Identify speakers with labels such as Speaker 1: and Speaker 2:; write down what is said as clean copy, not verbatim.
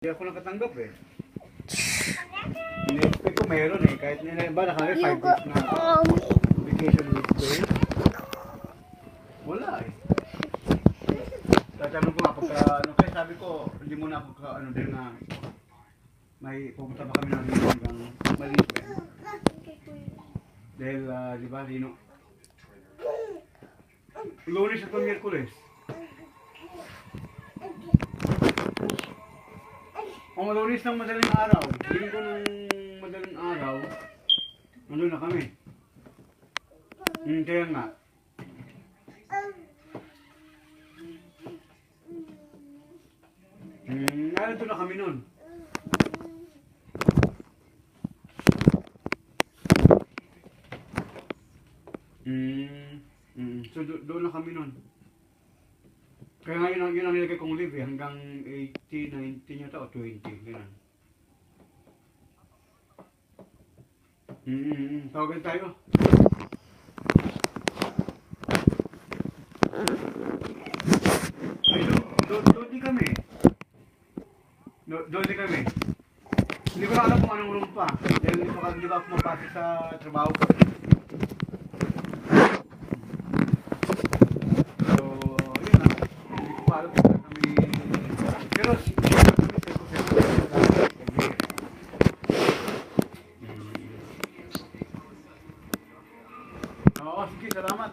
Speaker 1: Hindi ako nakatanggap eh. Ini-expect ko meron eh. Kahit nila ba nakami 5 weeks na vacation week day. Wala eh. Tatanong ko nga pagka ano kaya sabi ko hindi muna ako ka ano din na may pupunta pa kami ng hanggang maliit eh. Dahil di ba Lino? Lunes at Miyerkules. Kung Lunes ng madaling araw, Linggo ng madaling araw, nandun na kami. Kaya nga. Nandito na kami nun. So doon na kami nun. Kaya nga yun ang nilagay kong leave eh, hanggang 18, 19 yata o 20, gano'n. Tawagan tayo. Ay, doon din kami. Doon din kami. Hindi ko na alam kung anong room pa. Dahil hindi ba pumapasok sa trabaho ko. Oo, sige, salamat.